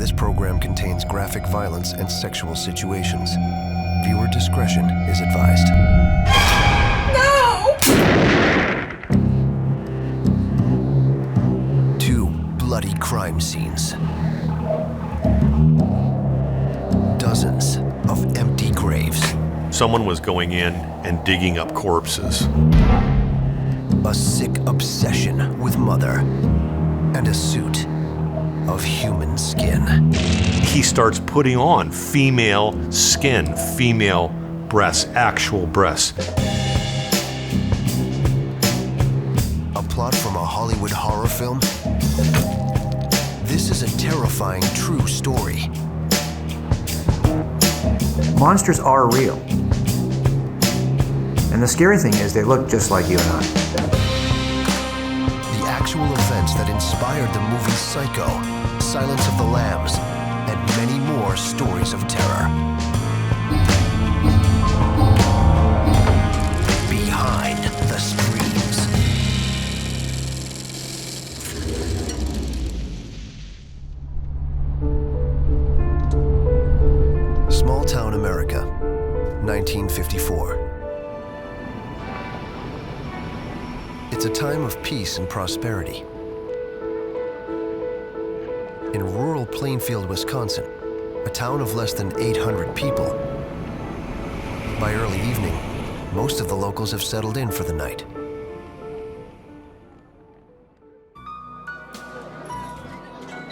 This program contains graphic violence and sexual situations. Viewer discretion is advised. No! 2 bloody crime scenes. Dozens of empty graves. Someone was going in and digging up corpses. A sick obsession with mother. And a suit of human skin. He starts putting on female skin, female breasts, actual breasts. A plot from a Hollywood horror film? This is a terrifying true story. Monsters are real. And the scary thing is they look just like you and I. The actual events that inspired the movies Psycho, Silence of the Lambs, and many more stories of terror. Behind the Screams. Small town America, 1954. It's a time of peace and prosperity. In rural Plainfield, Wisconsin, a town of less than 800 people. By early evening, most of the locals have settled in for the night.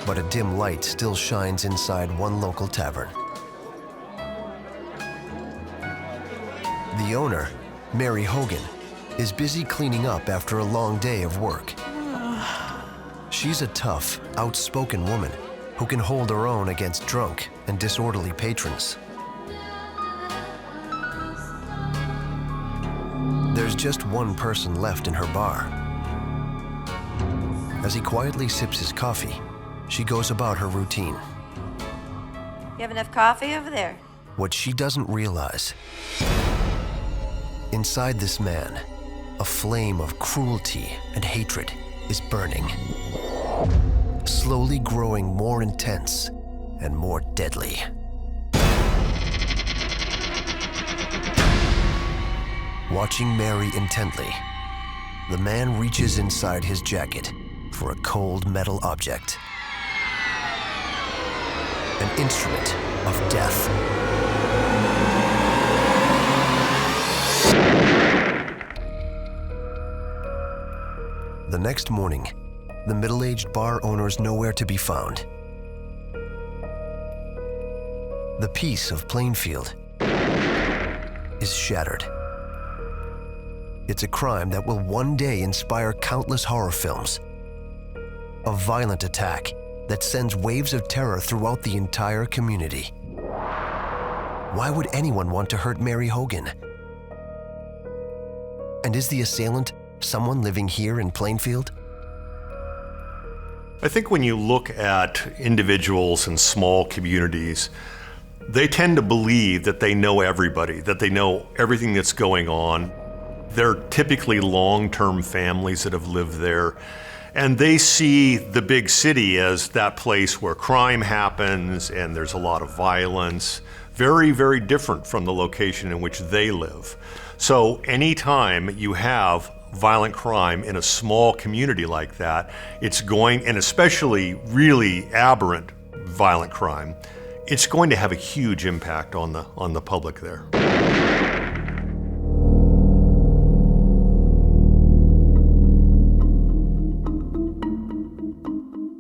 But a dim light still shines inside one local tavern. The owner, Mary Hogan, is busy cleaning up after a long day of work. She's a tough, outspoken woman who can hold her own against drunk and disorderly patrons. There's just one person left in her bar. As he quietly sips his coffee, she goes about her routine. You have enough coffee over there? What she doesn't realize, inside this man, a flame of cruelty and hatred is burning, slowly growing more intense and more deadly. Watching Mary intently, the man reaches inside his jacket for a cold metal object, an instrument of death. The next morning, the middle-aged bar owner's nowhere to be found. The peace of Plainfield is shattered. It's a crime that will one day inspire countless horror films. A violent attack that sends waves of terror throughout the entire community. Why would anyone want to hurt Mary Hogan? And is the assailant someone living here in Plainfield? I think when you look at individuals in small communities, they tend to believe that they know everybody, that they know everything that's going on. They're typically long-term families that have lived there, and they see the big city as that place where crime happens and there's a lot of violence. Very, very different from the location in which they live. So anytime you have violent crime in a small community like that, it's going, and especially really aberrant violent crime, it's going to have a huge impact on the public there.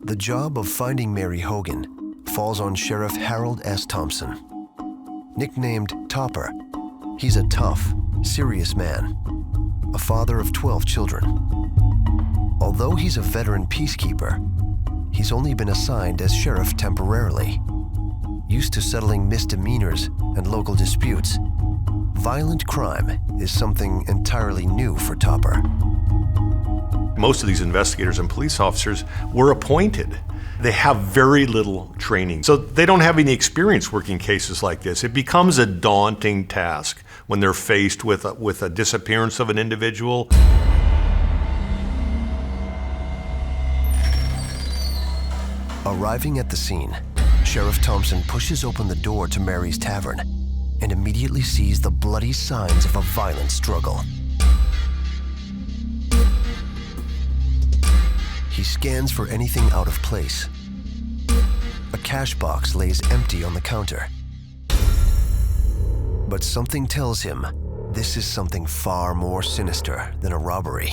The job of finding Mary Hogan falls on Sheriff Harold S. Thompson. Nicknamed Topper, he's a tough, serious man, a father of 12 children. Although he's a veteran peacekeeper, he's only been assigned as sheriff temporarily. Used to settling misdemeanors and local disputes, violent crime is something entirely new for Topper. Most of these investigators and police officers were appointed. They have very little training, so they don't have any experience working cases like this. It becomes a daunting task when they're faced with a disappearance of an individual. Arriving at the scene, Sheriff Thompson pushes open the door to Mary's tavern and immediately sees the bloody signs of a violent struggle. He scans for anything out of place. A cash box lays empty on the counter. But something tells him this is something far more sinister than a robbery.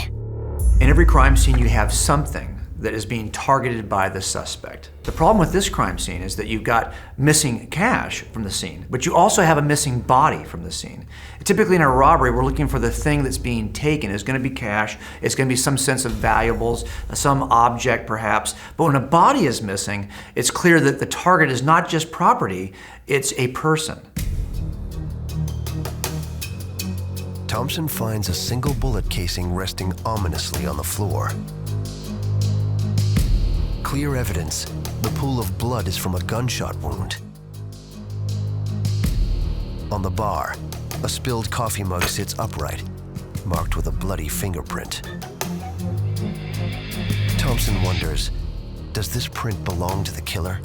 In every crime scene, you have something that is being targeted by the suspect. The problem with this crime scene is that you've got missing cash from the scene, but you also have a missing body from the scene. Typically in a robbery, we're looking for the thing that's being taken. It's going to be cash, it's going to be some sense of valuables, some object perhaps, but when a body is missing, it's clear that the target is not just property, it's a person. Thompson finds a single bullet casing resting ominously on the floor. Clear evidence, the pool of blood is from a gunshot wound. On the bar, a spilled coffee mug sits upright, marked with a bloody fingerprint. Thompson wonders, does this print belong to the killer?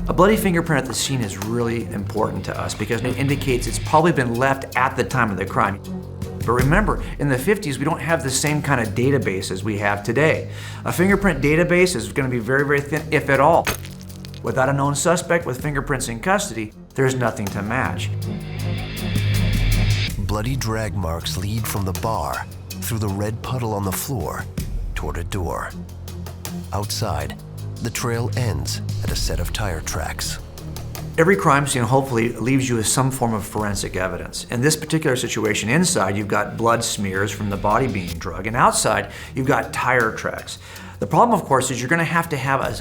A bloody fingerprint at the scene is really important to us because it indicates it's probably been left at the time of the crime. But remember, in the 50s, we don't have the same kind of database as we have today. A fingerprint database is going to be very, very thin, if at all. Without a known suspect with fingerprints in custody, there's nothing to match. Bloody drag marks lead from the bar through the red puddle on the floor toward a door. Outside, the trail ends at a set of tire tracks. Every crime scene hopefully leaves you with some form of forensic evidence. In this particular situation, inside you've got blood smears from the body being drugged, and outside you've got tire tracks. The problem, of course, is you're going to have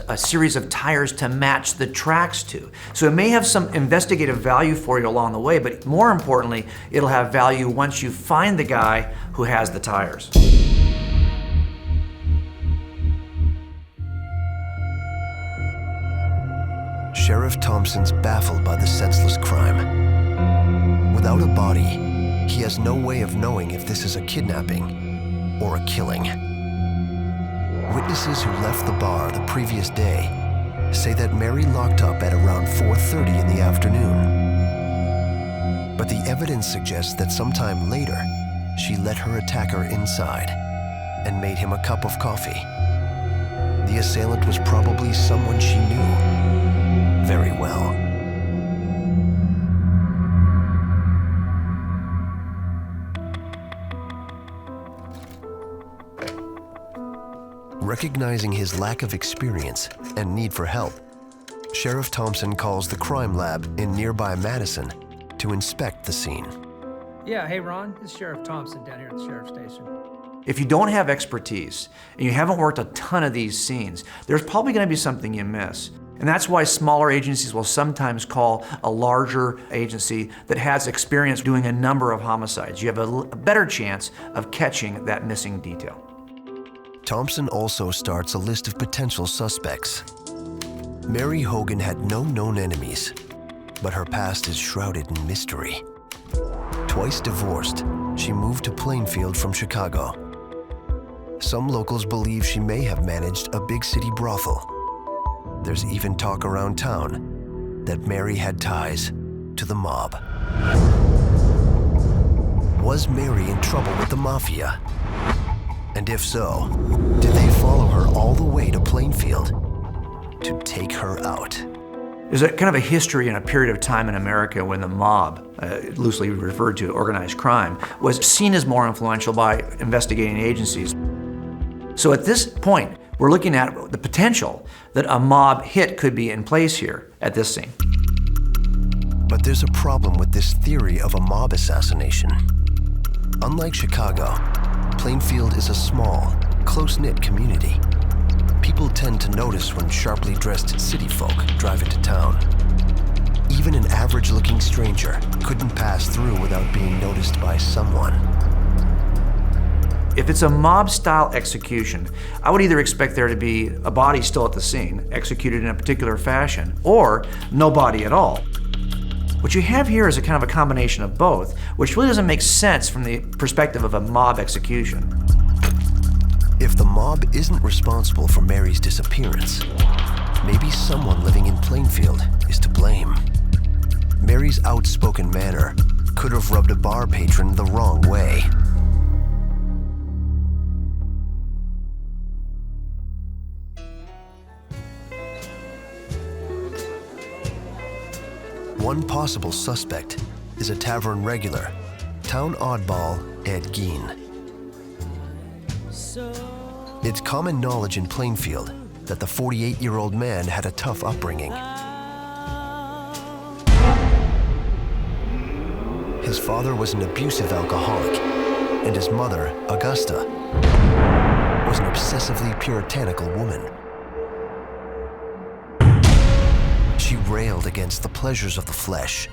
a series of tires to match the tracks to. So it may have some investigative value for you along the way, but more importantly, it'll have value once you find the guy who has the tires. Sheriff Thompson's baffled by the senseless crime. Without a body, he has no way of knowing if this is a kidnapping or a killing. Witnesses who left the bar the previous day say that Mary locked up at around 4:30 in the afternoon. But the evidence suggests that sometime later, she let her attacker inside and made him a cup of coffee. The assailant was probably someone she knew very well. Recognizing his lack of experience and need for help, Sheriff Thompson calls the crime lab in nearby Madison to inspect the scene. Yeah, hey Ron, this is Sheriff Thompson down here at the Sheriff's Station. If you don't have expertise and you haven't worked a ton of these scenes, there's probably going to be something you miss. And that's why smaller agencies will sometimes call a larger agency that has experience doing a number of homicides. You have a better chance of catching that missing detail. Thompson also starts a list of potential suspects. Mary Hogan had no known enemies, but her past is shrouded in mystery. Twice divorced, she moved to Plainfield from Chicago. Some locals believe she may have managed a big city brothel. There's even talk around town that Mary had ties to the mob. Was Mary in trouble with the mafia? And if so, did they follow her all the way to Plainfield to take her out? There's a kind of a history and a period of time in America when the mob, loosely referred to organized crime, was seen as more influential by investigating agencies. So at this point, we're looking at the potential that a mob hit could be in place here at this scene. But there's a problem with this theory of a mob assassination. Unlike Chicago, Plainfield is a small, close-knit community. People tend to notice when sharply dressed city folk drive into town. Even an average-looking stranger couldn't pass through without being noticed by someone. If it's a mob-style execution, I would either expect there to be a body still at the scene, executed in a particular fashion, or no body at all. What you have here is a kind of a combination of both, which really doesn't make sense from the perspective of a mob execution. If the mob isn't responsible for Mary's disappearance, maybe someone living in Plainfield is to blame. Mary's outspoken manner could have rubbed a bar patron the wrong way. One possible suspect is a tavern regular, town oddball Ed Gein. It's common knowledge in Plainfield that the 48-year-old man had a tough upbringing. His father was an abusive alcoholic, and his mother, Augusta, was an obsessively puritanical woman. She railed against the pleasures of the flesh.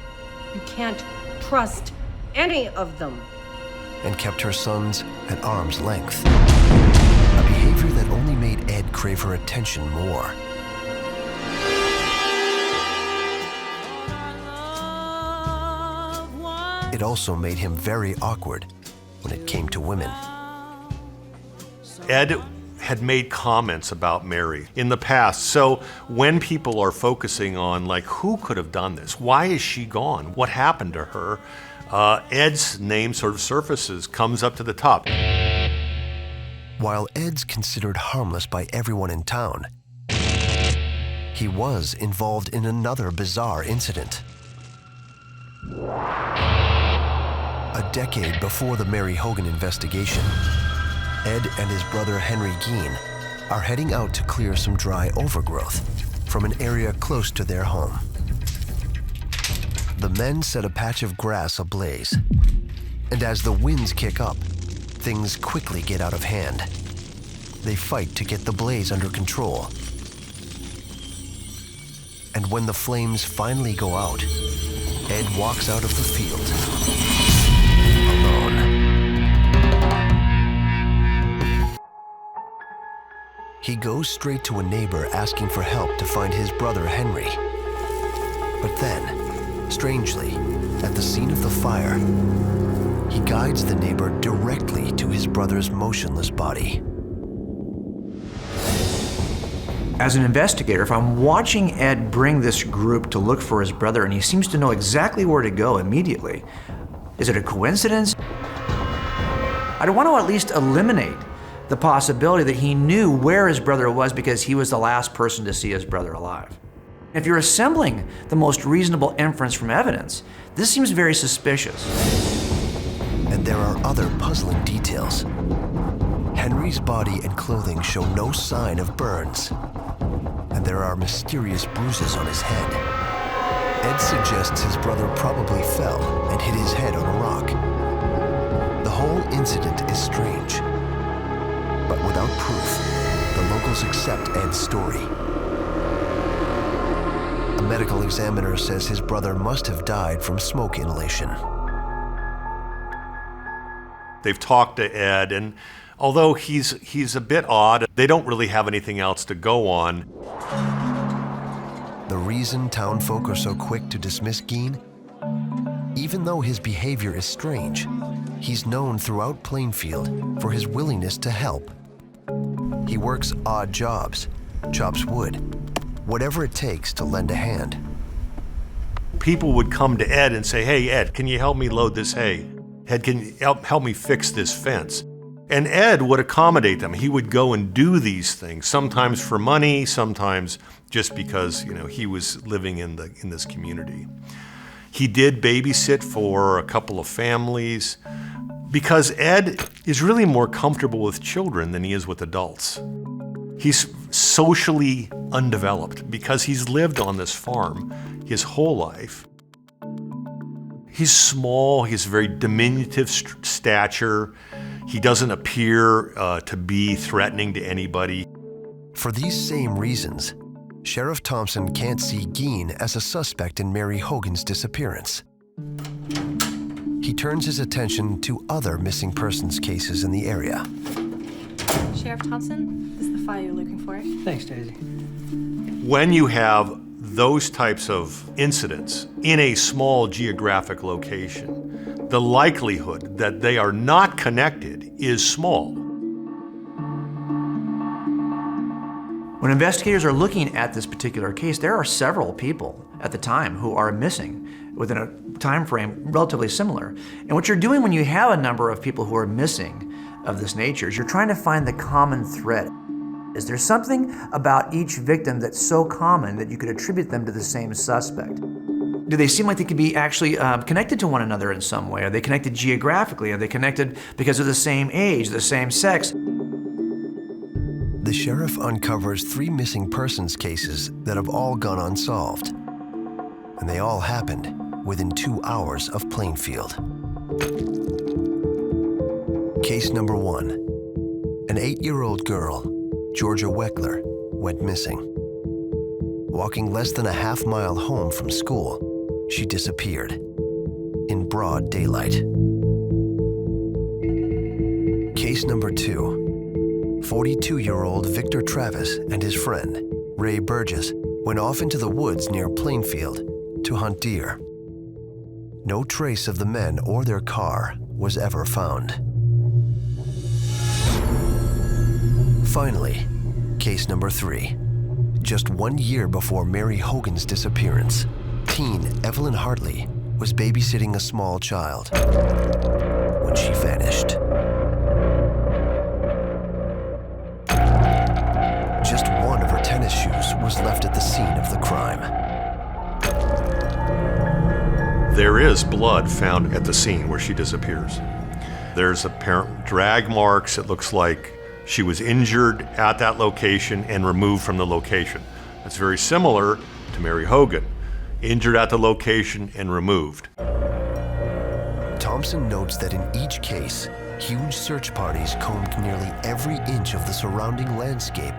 You can't trust any of them. And kept her sons at arm's length. A behavior that only made Ed crave her attention more. It also made him very awkward when it came to women. Ed had made comments about Mary in the past, so when people are focusing on, like, who could have done this? Why is she gone? What happened to her? Ed's name sort of surfaces, comes up to the top. While Ed's considered harmless by everyone in town, he was involved in another bizarre incident. A decade before the Mary Hogan investigation, Ed and his brother Henry Gein are heading out to clear some dry overgrowth from an area close to their home. The men set a patch of grass ablaze, and as the winds kick up, things quickly get out of hand. They fight to get the blaze under control. And when the flames finally go out, Ed walks out of the field alone. He goes straight to a neighbor asking for help to find his brother Henry. But then, strangely, at the scene of the fire, he guides the neighbor directly to his brother's motionless body. As an investigator, if I'm watching Ed bring this group to look for his brother and he seems to know exactly where to go immediately, is it a coincidence? I'd want to at least eliminate the possibility that he knew where his brother was because he was the last person to see his brother alive. If you're assembling the most reasonable inference from evidence, this seems very suspicious. And there are other puzzling details. Henry's body and clothing show no sign of burns, and there are mysterious bruises on his head. Ed suggests his brother probably fell and hit his head on a rock. The whole incident is strange, but without proof, the locals accept Ed's story. A medical examiner says his brother must have died from smoke inhalation. They've talked to Ed, and although he's a bit odd, they don't really have anything else to go on. The reason townfolk are so quick to dismiss Gein? Even though his behavior is strange, he's known throughout Plainfield for his willingness to help. He works odd jobs, chops wood, whatever it takes to lend a hand. People would come to Ed and say, "Hey, Ed, can you help me load this hay? Ed, can you help me fix this fence?" And Ed would accommodate them. He would go and do these things, sometimes for money, sometimes just because, he was living in this community. He did babysit for a couple of families because Ed is really more comfortable with children than he is with adults. He's socially undeveloped because he's lived on this farm his whole life. He's small, he's very diminutive stature. He doesn't appear to be threatening to anybody. For these same reasons, Sheriff Thompson can't see Gein as a suspect in Mary Hogan's disappearance. He turns his attention to other missing persons cases in the area. Sheriff Thompson, this is the file you're looking for. Thanks, Daisy. When you have those types of incidents in a small geographic location, the likelihood that they are not connected is small. When investigators are looking at this particular case, there are several people at the time who are missing within a time frame relatively similar. And what you're doing when you have a number of people who are missing of this nature is you're trying to find the common thread. Is there something about each victim that's so common that you could attribute them to the same suspect? Do they seem like they could be actually connected to one another in some way? Are they connected geographically? Are they connected because of the same age, the same sex? The sheriff uncovers 3 missing persons cases that have all gone unsolved. And they all happened within 2 hours of Plainfield. Case number 1. An 8-year-old girl, Georgia Weckler, went missing. Walking less than a half-mile home from school, she disappeared in broad daylight. Case number 2. 42-year-old Victor Travis and his friend, Ray Burgess, went off into the woods near Plainfield to hunt deer. No trace of the men or their car was ever found. Finally, case number 3. Just 1 year before Mary Hogan's disappearance, teen Evelyn Hartley was babysitting a small child when she vanished. Just one of her tennis shoes was left at the scene of the crime. There is blood found at the scene where she disappears. There's apparent drag marks. It looks like she was injured at that location and removed from the location. That's very similar to Mary Hogan, injured at the location and removed. Thompson notes that in each case, huge search parties combed nearly every inch of the surrounding landscape,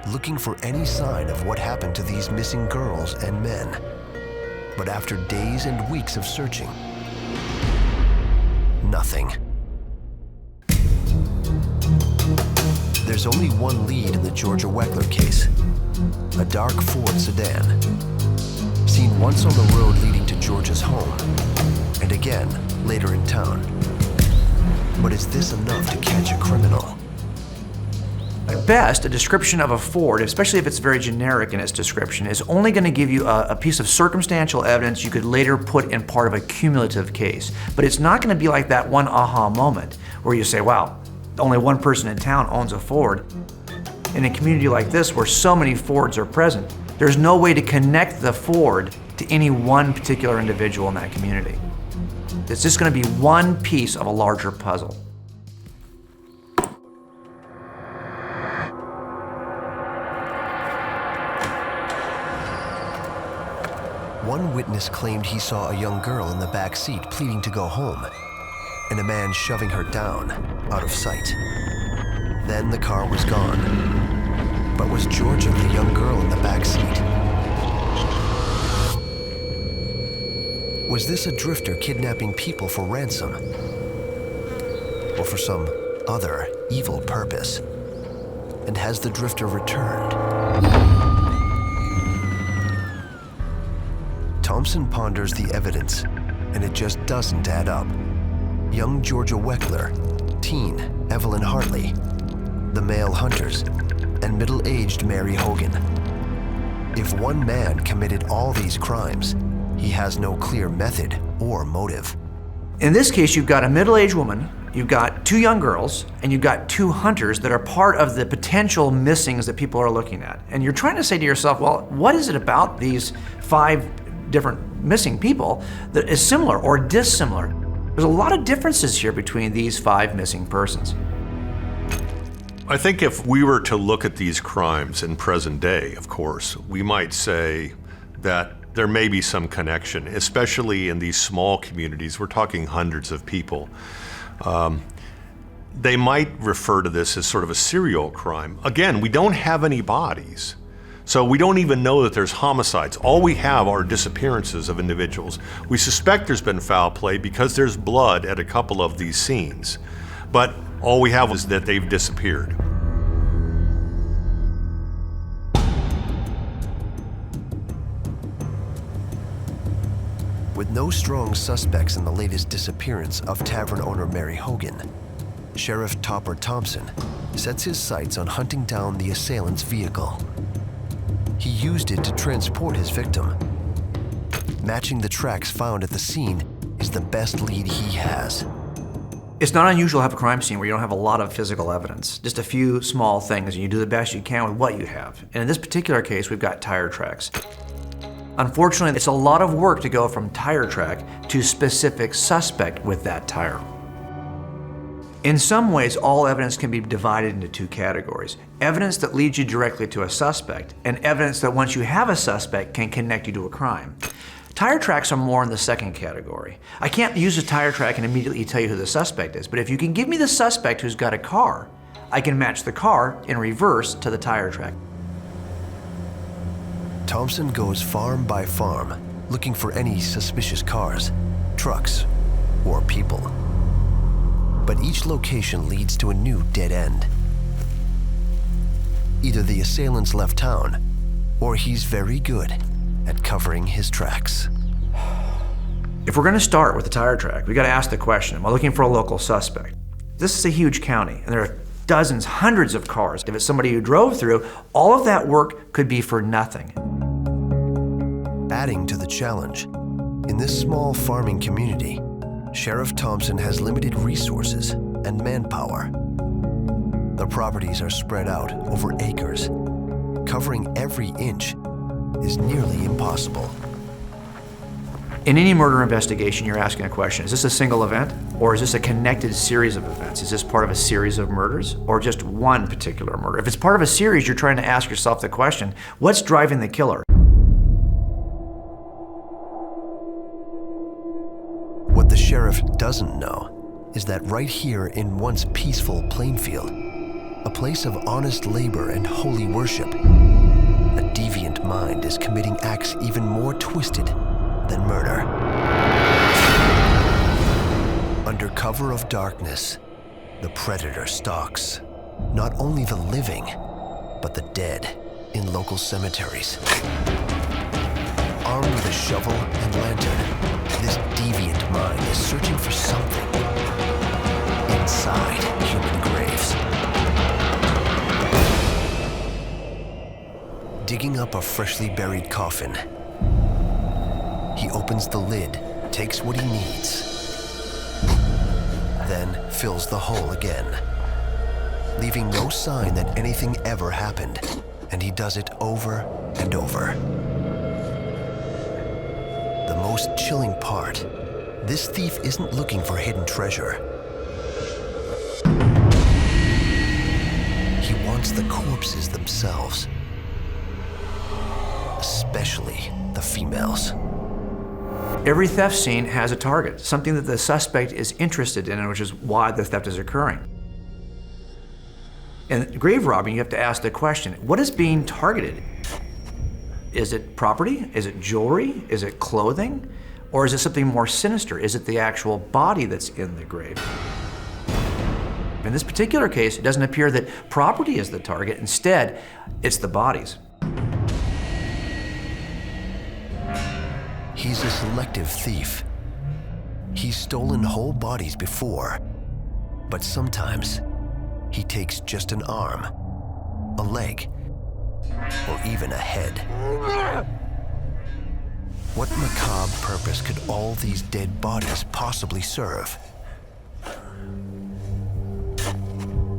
looking for any sign of what happened to these missing girls and men. But after days and weeks of searching, nothing. There's only one lead in the Georgia Weckler case, a dark Ford sedan, seen once on the road leading to Georgia's home, and again later in town. But is this enough to catch a criminal? At best, a description of a Ford, especially if it's very generic in its description, is only going to give you a piece of circumstantial evidence you could later put in part of a cumulative case. But it's not going to be like that one aha moment where you say, wow, only one person in town owns a Ford. In a community like this where so many Fords are present, there's no way to connect the Ford to any one particular individual in that community. It's just going to be one piece of a larger puzzle. One witness claimed he saw a young girl in the back seat pleading to go home, and a man shoving her down, out of sight. Then the car was gone. But was Georgia the young girl in the back seat? Was this a drifter kidnapping people for ransom? Or for some other evil purpose? And has the drifter returned? Thompson ponders the evidence, and it just doesn't add up. Young Georgia Weckler, teen Evelyn Hartley, the male hunters, and middle-aged Mary Hogan. If one man committed all these crimes, he has no clear method or motive. In this case, you've got a middle-aged woman, you've got 2 young girls, and you've got 2 hunters that are part of the potential missings that people are looking at. And you're trying to say to yourself, well, what is it about these 5 different missing people that is similar or dissimilar? There's a lot of differences here between these 5 missing persons. I think if we were to look at these crimes in present day, of course, we might say that there may be some connection, especially in these small communities. We're talking hundreds of people. They might refer to this as sort of a serial crime. Again, we don't have any bodies, so we don't even know that there's homicides. All we have are disappearances of individuals. We suspect there's been foul play because there's blood at a couple of these scenes, but all we have is that they've disappeared. With no strong suspects in the latest disappearance of tavern owner Mary Hogan, Sheriff Topper Thompson sets his sights on hunting down the assailant's vehicle. he used it to transport his victim. Matching the tracks found at the scene is the best lead he has. It's not unusual to have a crime scene where you don't have a lot of physical evidence, just a few small things, and you do the best you can with what you have. And in this particular case, we've got tire tracks. Unfortunately, it's a lot of work to go from tire track to specific suspect with that tire. In some ways, all evidence can be divided into two categories. Evidence that leads you directly to a suspect, and evidence that once you have a suspect can connect you to a crime. Tire tracks are more in the second category. I can't use a tire track and immediately tell you who the suspect is, but if you can give me the suspect who's got a car, I can match the car in reverse to the tire track. Thompson goes farm by farm, looking for any suspicious cars, trucks, or people. But each location leads to a new dead end. Either the assailants left town, or he's very good at covering his tracks. If we're going to start with the tire track, we got to ask the question, am I looking for a local suspect? This is a huge county, and there are dozens, hundreds of cars. If it's somebody who drove through, all of that work could be for nothing. Adding to the challenge, in this small farming community, Sheriff Thompson has limited resources and manpower. The properties are spread out over acres. Covering every inch is nearly impossible. In any murder investigation, you're asking a question. Is this a single event, or is this a connected series of events? Is this part of a series of murders, or just one particular murder? If it's part of a series, you're trying to ask yourself the question, what's driving the killer? What the sheriff doesn't know is that right here in once peaceful Plainfield, a place of honest labor and holy worship, a deviant mind is committing acts even more twisted than murder. Under cover of darkness, the predator stalks not only the living, but the dead in local cemeteries. Armed with a shovel and lantern, this deviant mind is searching for something inside human graves. Digging up a freshly buried coffin, he opens the lid, takes what he needs, then fills the hole again, leaving no sign that anything ever happened, and he does it over and over. The most chilling part, this thief isn't looking for hidden treasure. He wants the corpses themselves, especially the females. Every theft scene has a target, something that the suspect is interested in, which is why the theft is occurring. In grave robbing, you have to ask the question, what is being targeted? Is it property? Is it jewelry? Is it clothing? Or is it something more sinister? Is it the actual body that's in the grave? In this particular case, it doesn't appear that property is the target. Instead, it's the bodies. He's a selective thief. He's stolen whole bodies before, but sometimes he takes just an arm, a leg, or even a head. What macabre purpose could all these dead bodies possibly serve?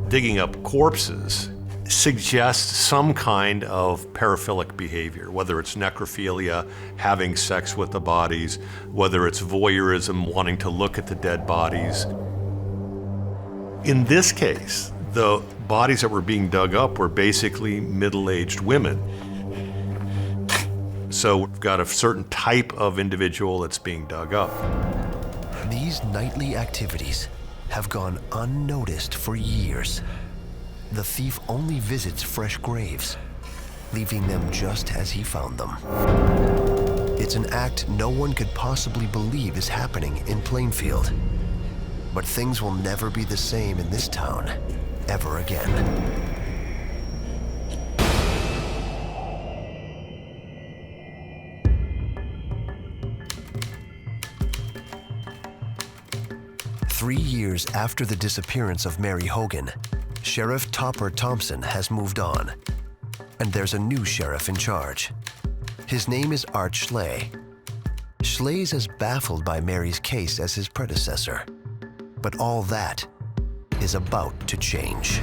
Digging up corpses suggests some kind of paraphilic behavior, whether it's necrophilia, having sex with the bodies, whether it's voyeurism, wanting to look at the dead bodies. In this case, the bodies that were being dug up were basically middle-aged women. So we've got a certain type of individual that's being dug up. These nightly activities have gone unnoticed for years. The thief only visits fresh graves, leaving them just as he found them. It's an act no one could possibly believe is happening in Plainfield. But things will never be the same in this town, ever again. Three years after the disappearance of Mary Hogan, Sheriff Topper Thompson has moved on. and there's a new sheriff in charge. His name is Art Schley. Schley's as baffled by Mary's case as his predecessor. But all that is about to change.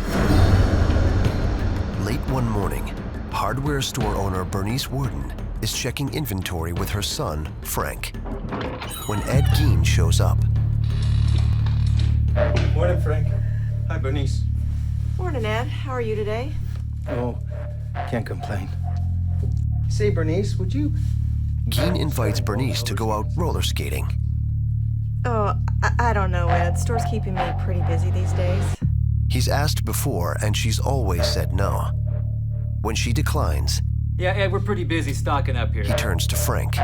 Late one morning, hardware store owner Bernice Worden is checking inventory with her son, Frank, when Ed Gein shows up. Morning, Frank. Hi, Bernice. Morning, Ed. How are you today? Oh, can't complain. Say, Bernice, would you... Gein invites Bernice to go out roller skating. Oh, I don't know, Ed. Store's keeping me pretty busy these days. He's asked before, and she's always said no. When she declines, Yeah, Ed, we're pretty busy stocking up here. he turns to Frank.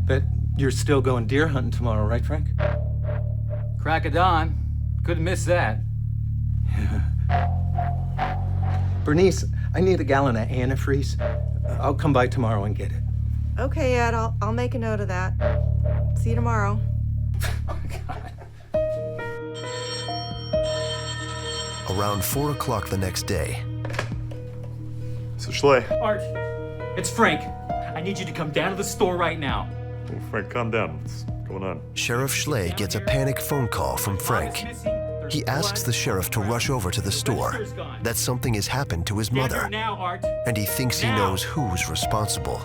Bet you're still going deer hunting tomorrow, right, Frank? Crack of dawn. Couldn't miss that. Bernice, I need a gallon of antifreeze. I'll come by tomorrow and get it. Okay, Ed, I'll make a note of that. See you tomorrow. Around 4 o'clock the next day, So Schley. Art, it's Frank. I need you to come down to the store right now. Oh, Frank, calm down. What's going on? Sheriff Schley gets a panic phone call from Frank. He asks the sheriff to rush over to the store, that something has happened to his mother, Now, Art. and he thinks he knows who's responsible.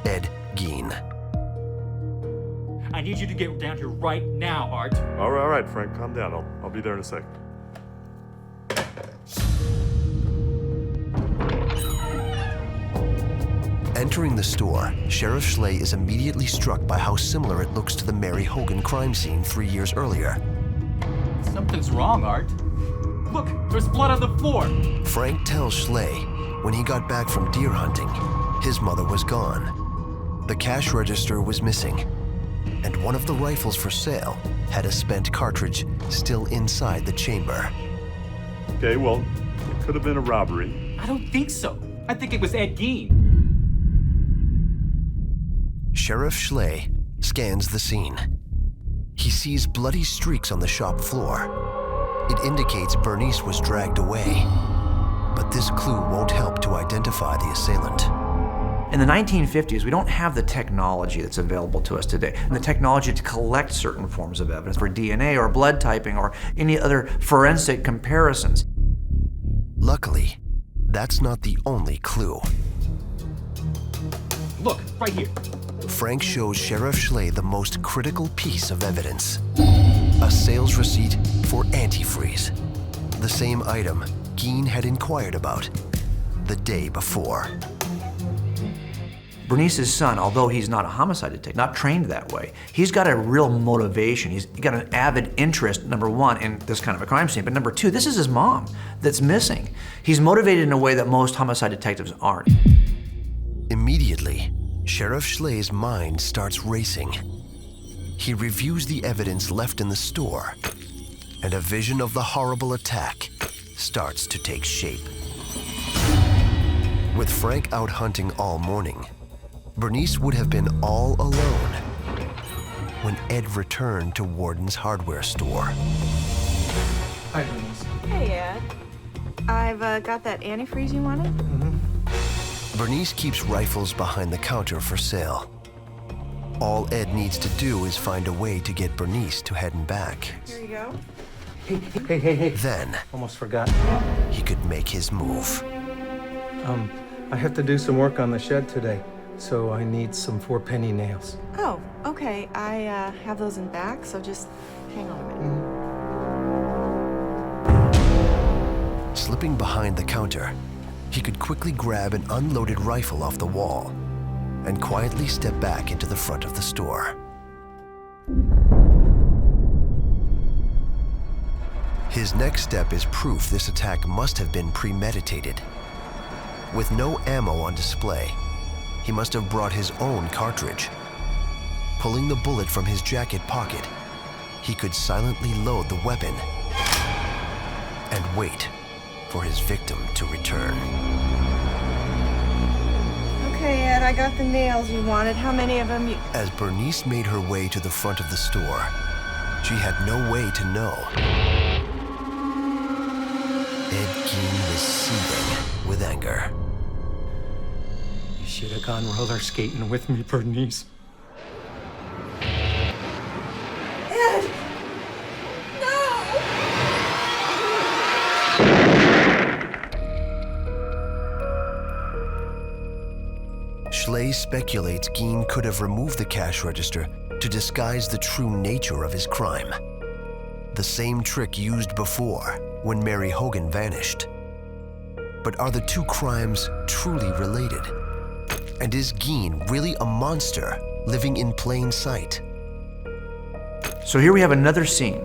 Ed Gein. I need you to get down here right now, Art. All right, Frank, calm down. I'll be there in a sec. Entering the store, Sheriff Schley is immediately struck by how similar it looks to the Mary Hogan crime scene 3 years earlier. Something's wrong, Art. Look, there's blood on the floor. Frank tells Schley when he got back from deer hunting, his mother was gone. The cash register was missing, and one of the rifles for sale had a spent cartridge still inside the chamber. Okay, well, it could have been a robbery. I don't think so. I think it was Ed Gein. Sheriff Schley scans the scene. He sees bloody streaks on the shop floor. It indicates Bernice was dragged away. But this clue won't help to identify the assailant. In the 1950s, we don't have the technology that's available to us today, and the technology to collect certain forms of evidence for DNA or blood typing or any other forensic comparisons. Luckily, that's not the only clue. Look, right here. Frank shows Sheriff Schley the most critical piece of evidence. A sales receipt for antifreeze. The same item Gein had inquired about the day before. Bernice's son, although he's not a homicide detective, not trained that way, he's got a real motivation. He's got an avid interest, number one, in this kind of a crime scene, but number two, this is his mom that's missing. He's motivated in a way that most homicide detectives aren't. Immediately, Sheriff Schley's mind starts racing. He reviews the evidence left in the store, and a vision of the horrible attack starts to take shape. With Frank out hunting all morning, Bernice would have been all alone when Ed returned to Warden's hardware store. Hi, Bernice. Hey, Ed. I've got that antifreeze you wanted. Bernice keeps rifles behind the counter for sale. All Ed needs to do is find a way to get Bernice to heading back. Here you go. Hey. Then Almost forgot. he could make his move. I have to do some work on the shed today, so I need some 4-penny nails. Oh, okay. I have those in back, so just hang on a minute. Slipping behind the counter, he could quickly grab an unloaded rifle off the wall and quietly step back into the front of the store. His next step is proof this attack must have been premeditated. With no ammo on display, he must have brought his own cartridge. Pulling the bullet from his jacket pocket, he could silently load the weapon and wait for his victim to return. Okay, Ed, I got the nails you wanted. How many of them you... As Bernice made her way to the front of the store, she had no way to know. Ed Gein was seething with with anger. You should have gone roller skating with me, Bernice. Ed! No! Schley speculates Gein could have removed the cash register to disguise the true nature of his crime. The same trick used before when Mary Hogan vanished. But are the two crimes truly related? And is Gein really a monster living in plain sight? So here we have another scene.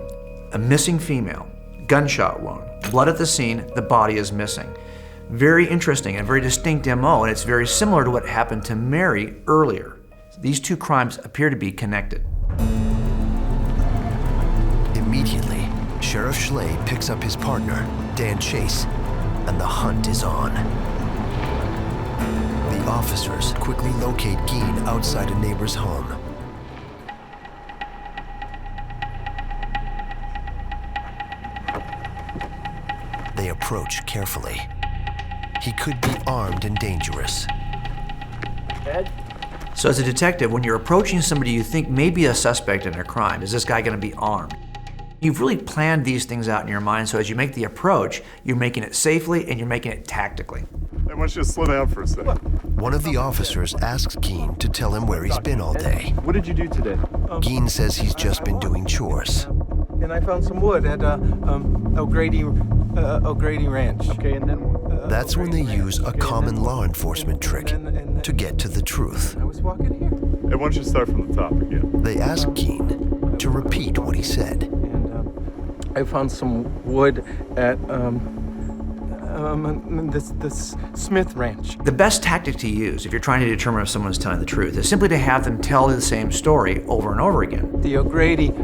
A missing female, gunshot wound, blood at the scene, the body is missing. Very interesting and very distinct MO, and it's very similar to what happened to Mary earlier. These two crimes appear to be connected. Immediately, Sheriff Schley picks up his partner, Dan Chase, and the hunt is on. The officers quickly locate Gein outside a neighbor's home. They approach carefully. He could be armed and dangerous. So as a detective, when you're approaching somebody you think may be a suspect in a crime, is this guy going to be armed? You've really planned these things out in your mind, so as you make the approach, you're making it safely and you're making it tactically. I want you to slow down for a second. One of the officers asks Gein to tell him where he's been all day. What did you do today? Gein says he's just been doing chores. And I found some wood at O'Grady Ranch. Okay, and then what? That's when they use a common law enforcement trick to get to the truth. I was walking here. I want you to start from the top again. They ask Gein to repeat what he said. And I found some wood at this Smith Ranch. The best tactic to use if you're trying to determine if someone's telling the truth is simply to have them tell the same story over and over again. The O'Grady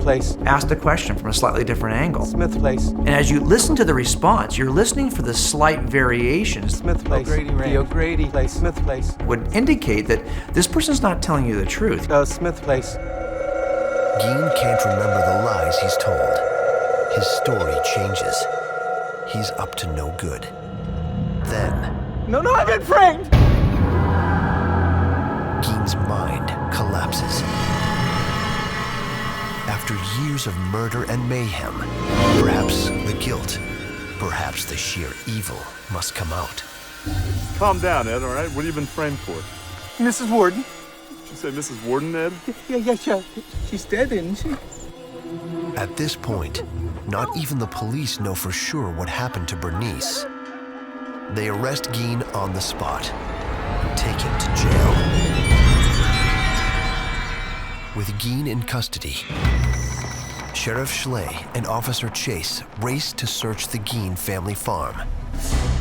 place. Ask the question from a slightly different angle. Smith Place. And as you listen to the response, you're listening for the slight variations Smith Place. The O'Grady Place. Smith Place. would indicate that this person's not telling you the truth. Smith Place. Gein can't remember the lies he's told. His story changes. He's up to no good. Then, No, I've been framed! Gein's mind collapses. After years of murder and mayhem, perhaps the guilt, perhaps the sheer evil must come out. Calm down, Ed, all right? What have you been framed for? Mrs. Warden. Did you say Mrs. Warden, Ed? Yeah. She's dead, isn't she? At this point, not even the police know for sure what happened to Bernice. They arrest Gein on the spot and take him to jail. With Gein in custody, Sheriff Schley and Officer Chase race to search the Gein family farm.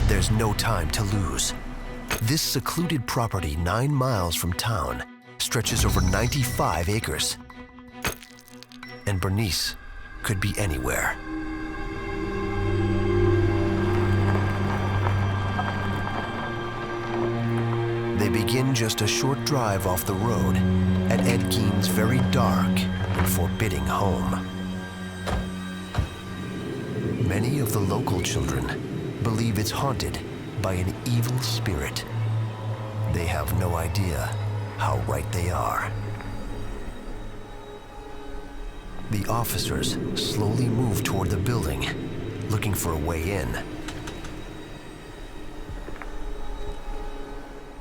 There's no time to lose. This secluded property 9 miles from town stretches over 95 acres. And Bernice could be anywhere. They begin just a short drive off the road at Ed Gein's very dark and forbidding home. Many of the local children believe it's haunted by an evil spirit. They have no idea how right they are. The officers slowly move toward the building, looking for a way in.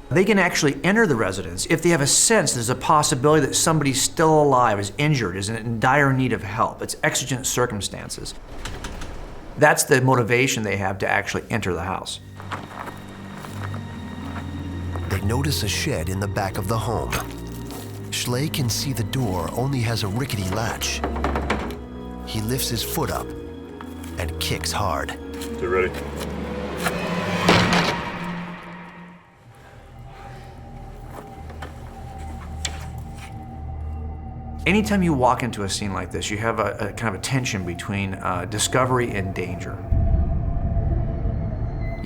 They can actually enter the residence if they have a sense there's a possibility that somebody's still alive, is injured, is in dire need of help. It's exigent circumstances. That's the motivation they have to actually enter the house. They notice a shed in the back of the home. Schley can see the door only has a rickety latch. He lifts his foot up and kicks hard. You ready? Anytime you walk into a scene like this, you have a kind of a tension between discovery and danger.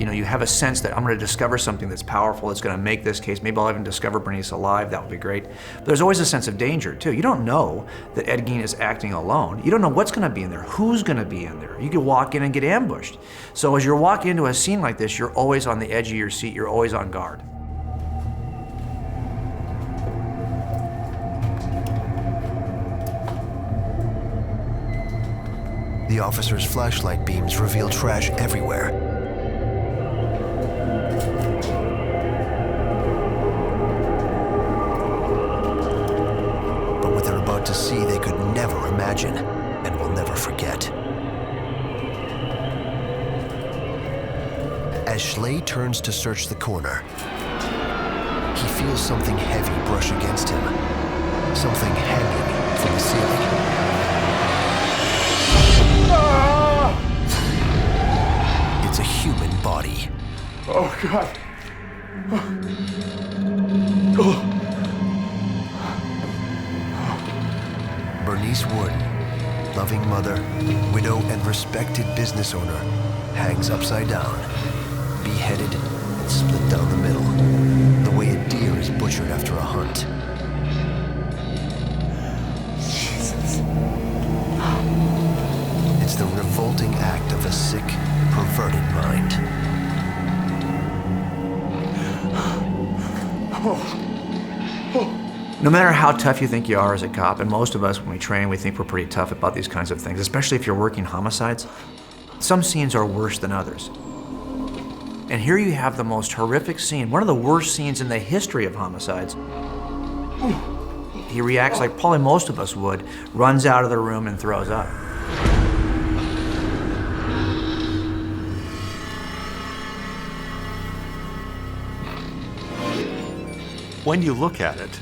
You have a sense that I'm going to discover something that's powerful, that's going to make this case. Maybe I'll even discover Bernice alive. That would be great. But there's always a sense of danger, too. You don't know that Ed Gein is acting alone. You don't know what's going to be in there, who's going to be in there. You could walk in and get ambushed. So as you're walking into a scene like this, you're always on the edge of your seat. You're always on guard. The officer's flashlight beams reveal trash everywhere. But what they're about to see, they could never imagine and will never forget. As Schley turns to search the corner, he feels something heavy brush against him, something hanging from the ceiling. It's a human body. Oh, God. Bernice Warden, loving mother, widow, and respected business owner, hangs upside down, beheaded and split down the middle, the way a deer is butchered after a hunt. Jesus. It's the revolting act of a sick, perverted mind. No matter how tough you think you are as a cop, and most of us when we train, we think we're pretty tough about these kinds of things, especially if you're working homicides, some scenes are worse than others. And here you have the most horrific scene, one of the worst scenes in the history of homicides. He reacts like probably most of us would, runs out of the room and throws up. When you look at it,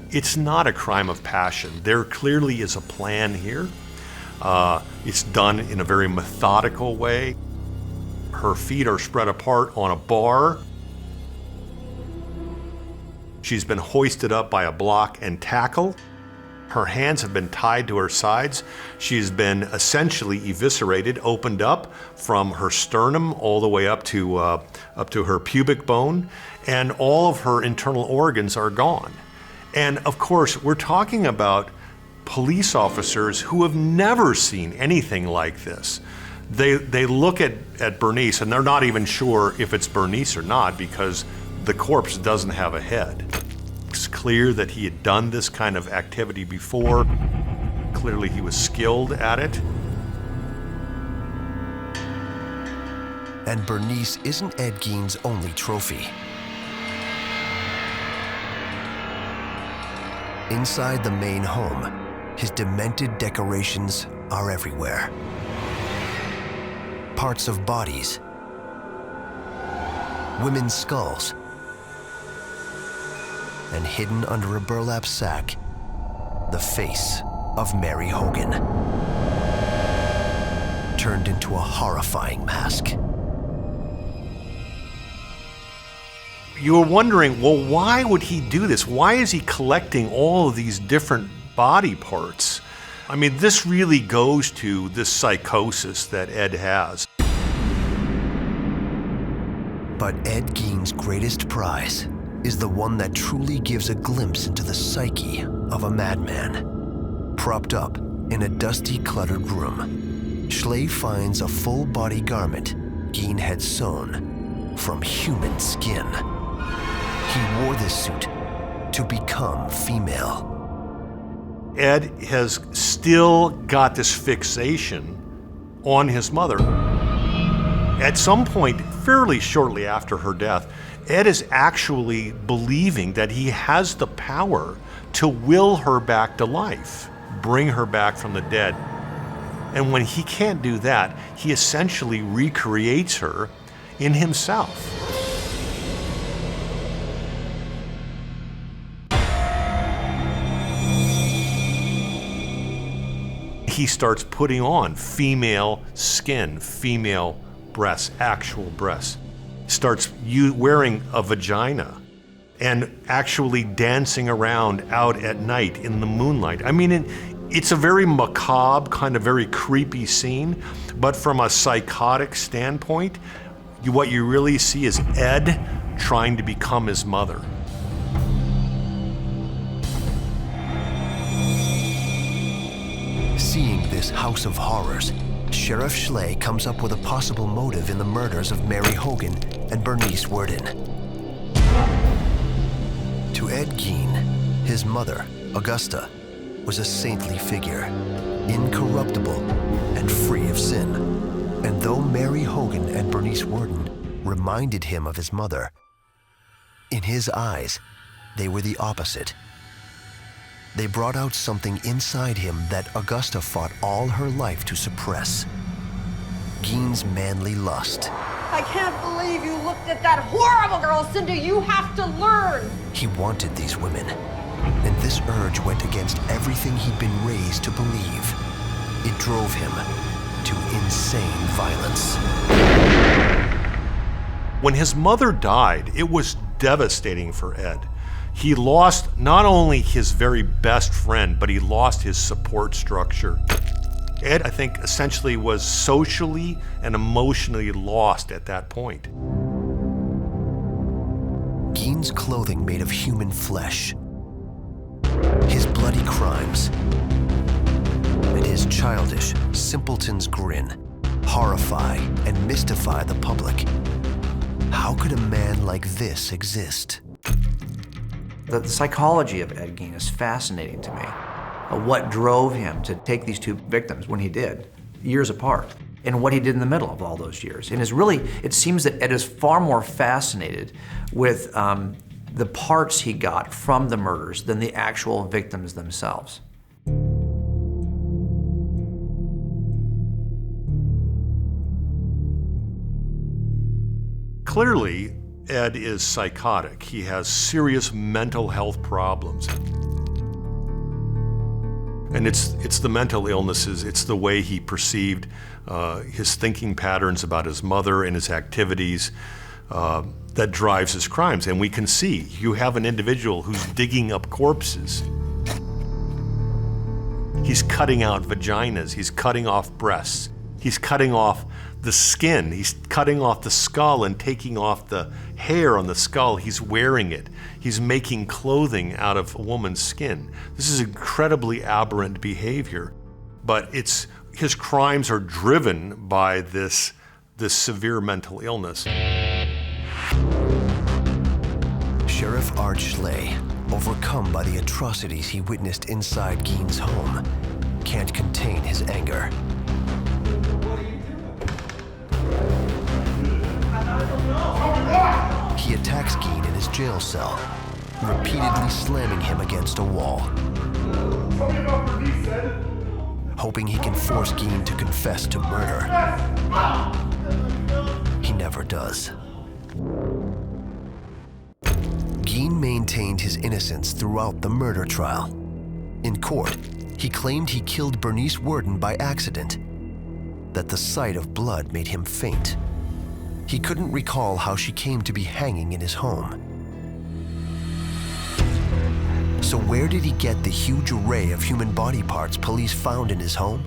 it's not a crime of passion. There clearly is a plan here. It's done in a very methodical way. Her feet are spread apart on a bar. She's been hoisted up by a block and tackle. Her hands have been tied to her sides. She's been essentially eviscerated, opened up from her sternum all the way up to her pubic bone, and all of her internal organs are gone. And of course, we're talking about police officers who have never seen anything like this. They look at Bernice and they're not even sure if it's Bernice or not because the corpse doesn't have a head. It's clear that he had done this kind of activity before. Clearly he was skilled at it. And Bernice isn't Ed Gein's only trophy. Inside the main home, his demented decorations are everywhere. Parts of bodies, women's skulls, and hidden under a burlap sack, the face of Mary Hogan, turned into a horrifying mask. You were wondering, well, why would he do this? Why is he collecting all of these different body parts? I mean, this really goes to this psychosis that Ed has. But Ed Gein's greatest prize is the one that truly gives a glimpse into the psyche of a madman. Propped up in a dusty, cluttered room, Schley finds a full-body garment Gein had sewn from human skin. He wore this suit to become female. Ed has still got this fixation on his mother. At some point, fairly shortly after her death, Ed is actually believing that he has the power to will her back to life, bring her back from the dead. And when he can't do that, he essentially recreates her in himself. He starts putting on female skin, female breasts, actual breasts. Starts wearing a vagina and actually dancing around out at night in the moonlight. I mean, it's a very macabre, kind of very creepy scene, but from a psychotic standpoint, What you really see is Ed trying to become his mother. Seeing this house of horrors, Sheriff Schley comes up with a possible motive in the murders of Mary Hogan and Bernice Worden. To Ed Gein, his mother, Augusta, was a saintly figure, incorruptible and free of sin. And though Mary Hogan and Bernice Worden reminded him of his mother, in his eyes, they were the opposite. They brought out something inside him that Augusta fought all her life to suppress. Gein's manly lust. I can't believe you looked at that horrible girl, Cindy. You have to learn. He wanted these women, and this urge went against everything he'd been raised to believe. It drove him to insane violence. When his mother died, it was devastating for Ed. He lost not only his very best friend, but he lost his support structure. Ed, I think, essentially was socially and emotionally lost at that point. Gein's clothing made of human flesh, his bloody crimes, and his childish, simpleton's grin horrify and mystify the public. How could a man like this exist? The psychology of Ed Gein is fascinating to me. What drove him to take these two victims when he did, years apart, and what he did in the middle of all those years. And it seems that Ed is far more fascinated with the parts he got from the murders than the actual victims themselves. Clearly, Ed is psychotic. He has serious mental health problems. And it's the mental illnesses, it's the way he perceived his thinking patterns about his mother and his activities that drives his crimes. And we can see, you have an individual who's digging up corpses. He's cutting out vaginas, he's cutting off breasts, he's cutting off the skin, he's cutting off the skull and taking off the hair on the skull. He's wearing it. He's making clothing out of a woman's skin. This is incredibly aberrant behavior, but his crimes are driven by this severe mental illness. Sheriff Art Schley, overcome by the atrocities he witnessed inside Gein's home, can't contain his anger. He attacks Gein in his jail cell, repeatedly slamming him against a wall, hoping he can force Gein to confess to murder. He never does. Gein maintained his innocence throughout the murder trial. In court, he claimed he killed Bernice Worden by accident, that the sight of blood made him faint. He couldn't recall how she came to be hanging in his home. So where did he get the huge array of human body parts police found in his home?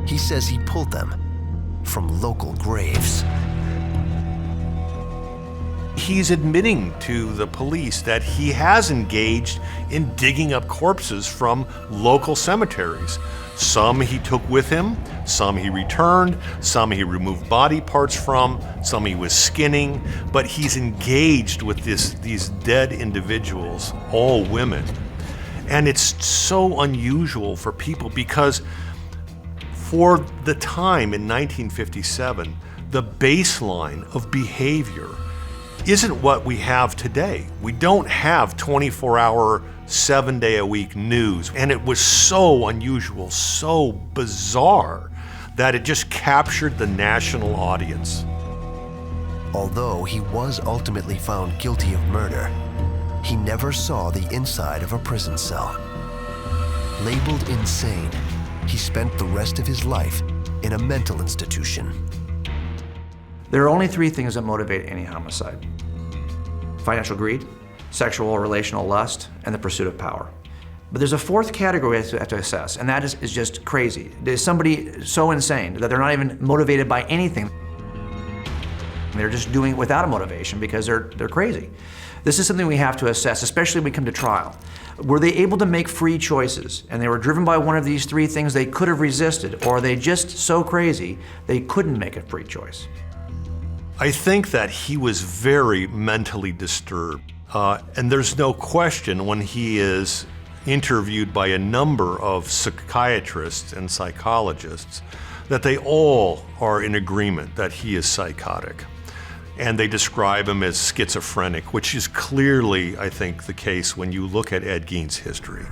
He says he pulled them from local graves. He's admitting to the police that he has engaged in digging up corpses from local cemeteries. Some he took with him, some he returned, some he removed body parts from, some he was skinning, but he's engaged with these dead individuals, all women. And it's so unusual for people because for the time in 1957, the baseline of behavior isn't what we have today. We don't have 24-hour, 7-day-a-week news. And it was so unusual, so bizarre, that it just captured the national audience. Although he was ultimately found guilty of murder, he never saw the inside of a prison cell. Labeled insane, he spent the rest of his life in a mental institution. There are only three things that motivate any homicide: financial greed, sexual or relational lust, and the pursuit of power. But there's a fourth category we have to assess, and that is just crazy. Is somebody so insane that they're not even motivated by anything? They're just doing it without a motivation because they're crazy. This is something we have to assess, especially when we come to trial. Were they able to make free choices and they were driven by one of these three things they could have resisted, or are they just so crazy they couldn't make a free choice? I think that he was very mentally disturbed. And there's no question when he is interviewed by a number of psychiatrists and psychologists that they all are in agreement that he is psychotic. And they describe him as schizophrenic, which is clearly, I think, the case when you look at Ed Gein's history.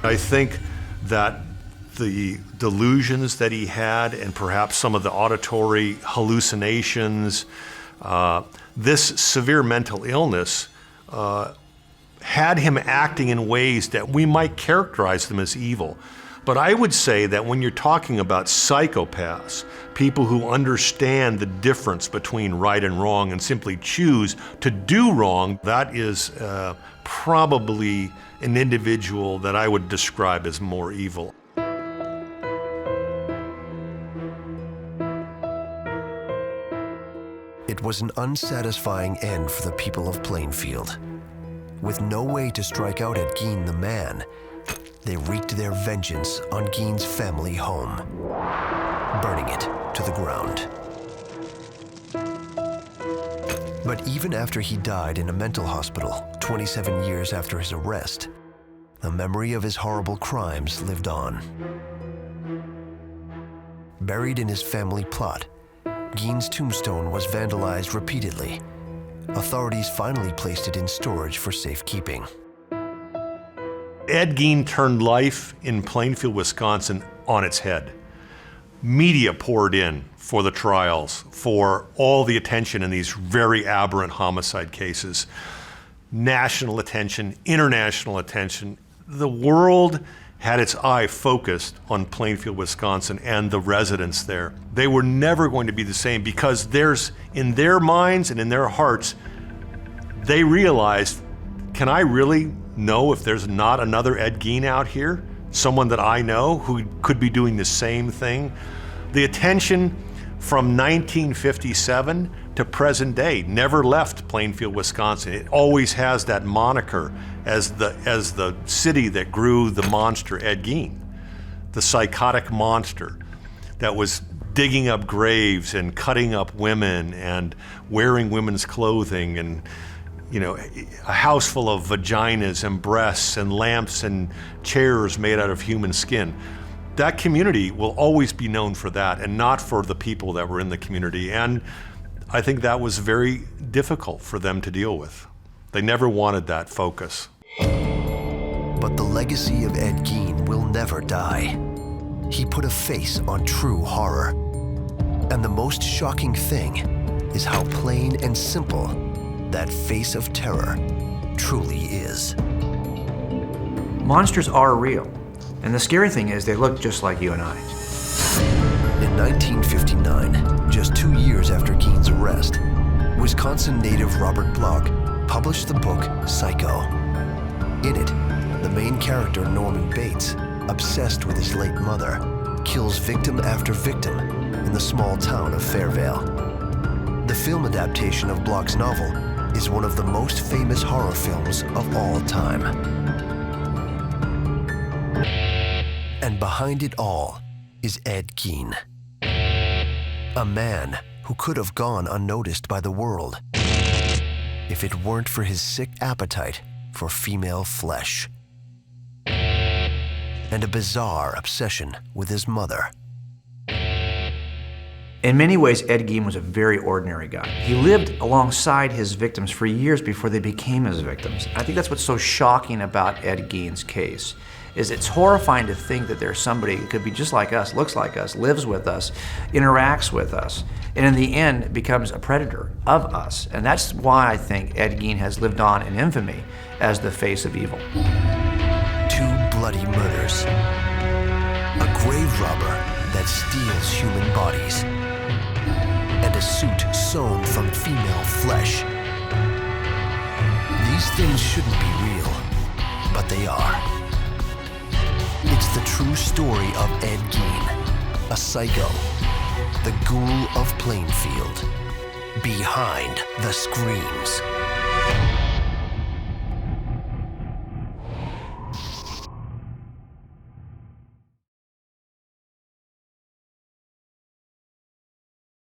I think that the delusions that he had and perhaps some of the auditory hallucinations, this severe mental illness had him acting in ways that we might characterize them as evil. But I would say that when you're talking about psychopaths, people who understand the difference between right and wrong and simply choose to do wrong, that is probably an individual that I would describe as more evil. It was an unsatisfying end for the people of Plainfield. With no way to strike out Ed Gein the man, they wreaked their vengeance on Gein's family home, burning it to the ground. But even after he died in a mental hospital 27 years after his arrest, the memory of his horrible crimes lived on. Buried in his family plot, Gein's tombstone was vandalized repeatedly. Authorities finally placed it in storage for safekeeping. Ed Gein turned life in Plainfield, Wisconsin on its head. Media poured in for the trials, for all the attention in these very aberrant homicide cases. National attention, international attention. The world had its eye focused on Plainfield, Wisconsin and the residents there. They were never going to be the same because in their minds and in their hearts, they realized, can I really know if there's not another Ed Gein out here? Someone that I know who could be doing the same thing? The attention from 1957 to present day never left Plainfield, Wisconsin. It always has that moniker as the city that grew the monster Ed Gein, the psychotic monster that was digging up graves and cutting up women and wearing women's clothing, and a house full of vaginas and breasts and lamps and chairs made out of human skin. That community will always be known for that and not for the people that were in the community. And I think that was very difficult for them to deal with. They never wanted that focus. But the legacy of Ed Gein will never die. He put a face on true horror. And the most shocking thing is how plain and simple that face of terror truly is. Monsters are real. And the scary thing is they look just like you and I. In 1959, just 2 years after Gein's arrest, Wisconsin native Robert Bloch published the book Psycho. In it, the main character, Norman Bates, obsessed with his late mother, kills victim after victim in the small town of Fairvale. The film adaptation of Bloch's novel is one of the most famous horror films of all time. And behind it all is Ed Gein, a man who could have gone unnoticed by the world if it weren't for his sick appetite for female flesh and a bizarre obsession with his mother. In many ways, Ed Gein was a very ordinary guy. He lived alongside his victims for years before they became his victims. I think that's what's so shocking about Ed Gein's case, is it's horrifying to think that there's somebody who could be just like us, looks like us, lives with us, interacts with us, and in the end becomes a predator of us. And that's why I think Ed Gein has lived on in infamy as the face of evil. 2 bloody murders, a grave robber that steals human bodies, and a suit sewn from female flesh. These things shouldn't be real, but they are. It's the true story of Ed Gein, a psycho, the ghoul of Plainfield, behind the screams.